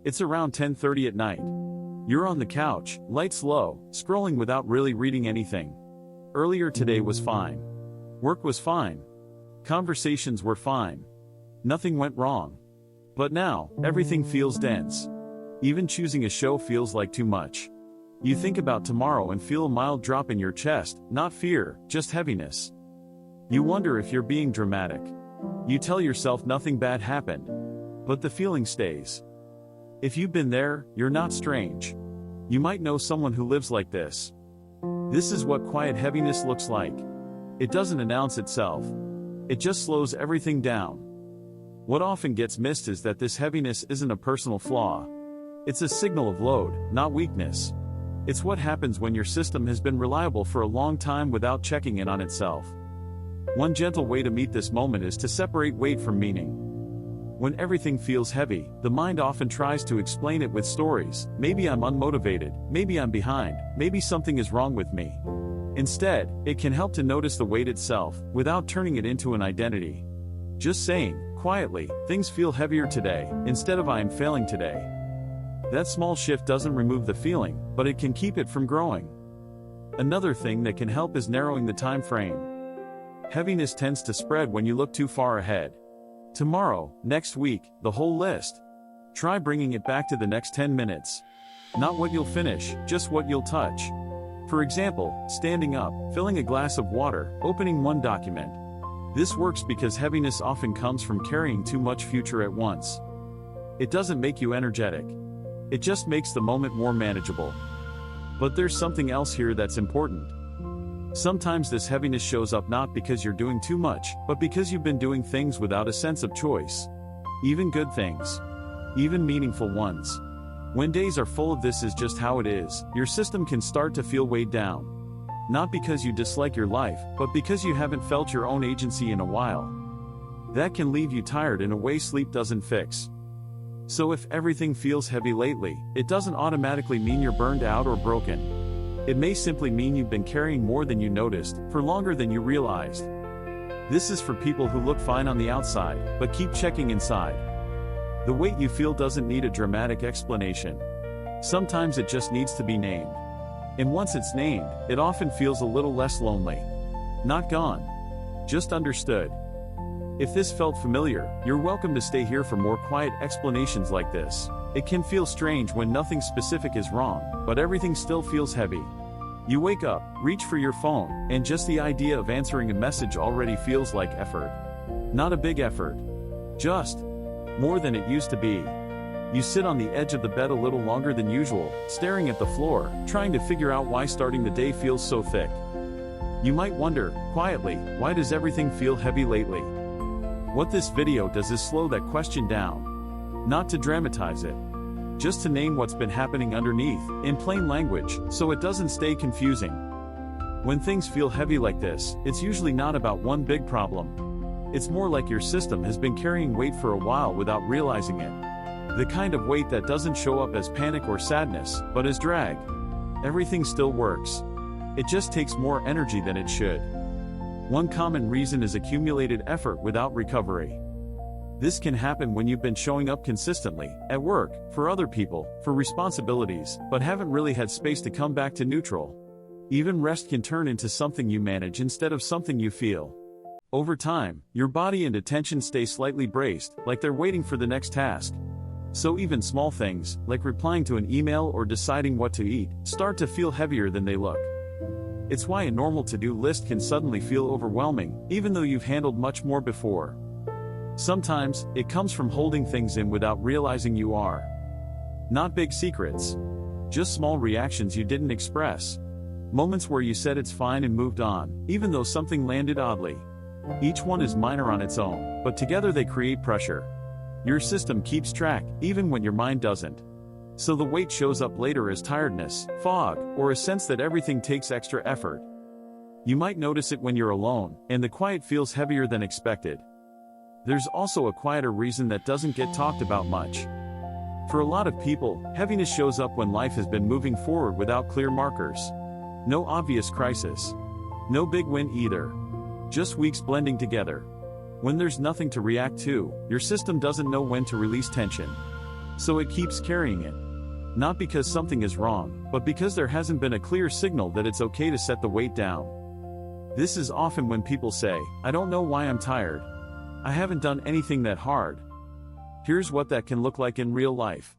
It's around 10:30 at night. You're on the couch, lights low, scrolling without really reading anything. Earlier today was fine. Work was fine. Conversations were fine. Nothing went wrong. But now, everything feels dense. Even choosing a show feels like too much. You think about tomorrow and feel a mild drop in your chest, not fear, just heaviness. You wonder if you're being dramatic. You tell yourself nothing bad happened. But the feeling stays. If you've been there, you're not strange. You might know someone who lives like this. This is what quiet heaviness looks like. It doesn't announce itself. It just slows everything down. What often gets missed is that this heaviness isn't a personal flaw. It's a signal of load, not weakness. It's what happens when your system has been reliable for a long time without checking in on itself. One gentle way to meet this moment is to separate weight from meaning. When everything feels heavy, the mind often tries to explain it with stories. Maybe I'm unmotivated, maybe I'm behind, maybe something is wrong with me. Instead, it can help to notice the weight itself, without turning it into an identity. Just saying, quietly, things feel heavier today, instead of I am failing today. That small shift doesn't remove the feeling, but it can keep it from growing. Another thing that can help is narrowing the time frame. Heaviness tends to spread when you look too far ahead. Tomorrow, next week, the whole list. Try bringing it back to the next 10 minutes. Not what you'll finish, just what you'll touch. For example, standing up, filling a glass of water, opening one document. This works because heaviness often comes from carrying too much future at once. It doesn't make you energetic. It just makes the moment more manageable. But there's something else here that's important. Sometimes this heaviness shows up not because you're doing too much, but because you've been doing things without a sense of choice. Even good things. Even meaningful ones. When days are full of this is just how it is, your system can start to feel weighed down. Not because you dislike your life, but because you haven't felt your own agency in a while. That can leave you tired in a way sleep doesn't fix. So if everything feels heavy lately, it doesn't automatically mean you're burned out or broken. It may simply mean you've been carrying more than you noticed, for longer than you realized. This is for people who look fine on the outside, but keep checking inside. The weight you feel doesn't need a dramatic explanation. Sometimes it just needs to be named. And once it's named, it often feels a little less lonely. Not gone. Just understood. If this felt familiar, you're welcome to stay here for more quiet explanations like this. It can feel strange when nothing specific is wrong, but everything still feels heavy. You wake up, reach for your phone, and just the idea of answering a message already feels like effort. Not a big effort. Just more than it used to be. You sit on the edge of the bed a little longer than usual, staring at the floor, trying to figure out why starting the day feels so thick. You might wonder, quietly, why does everything feel heavy lately? What this video does is slow that question down. Not to dramatize it. Just to name what's been happening underneath, in plain language, so it doesn't stay confusing. When things feel heavy like this, it's usually not about one big problem. It's more like your system has been carrying weight for a while without realizing it. The kind of weight that doesn't show up as panic or sadness, but as drag. Everything still works. It just takes more energy than it should. One common reason is accumulated effort without recovery. This can happen when you've been showing up consistently, at work, for other people, for responsibilities, but haven't really had space to come back to neutral. Even rest can turn into something you manage instead of something you feel. Over time, your body and attention stay slightly braced, like they're waiting for the next task. So even small things, like replying to an email or deciding what to eat, start to feel heavier than they look. It's why a normal to-do list can suddenly feel overwhelming, even though you've handled much more before. Sometimes, it comes from holding things in without realizing you are. Not big secrets. Just small reactions you didn't express. Moments where you said it's fine and moved on, even though something landed oddly. Each one is minor on its own, but together they create pressure. Your system keeps track, even when your mind doesn't. So the weight shows up later as tiredness, fog, or a sense that everything takes extra effort. You might notice it when you're alone, and the quiet feels heavier than expected. There's also a quieter reason that doesn't get talked about much. For a lot of people, heaviness shows up when life has been moving forward without clear markers. No obvious crisis. No big win either. Just weeks blending together. When there's nothing to react to, your system doesn't know when to release tension. So it keeps carrying it. Not because something is wrong, but because there hasn't been a clear signal that it's okay to set the weight down. This is often when people say, "I don't know why I'm tired. I haven't done anything that hard." Here's what that can look like in real life.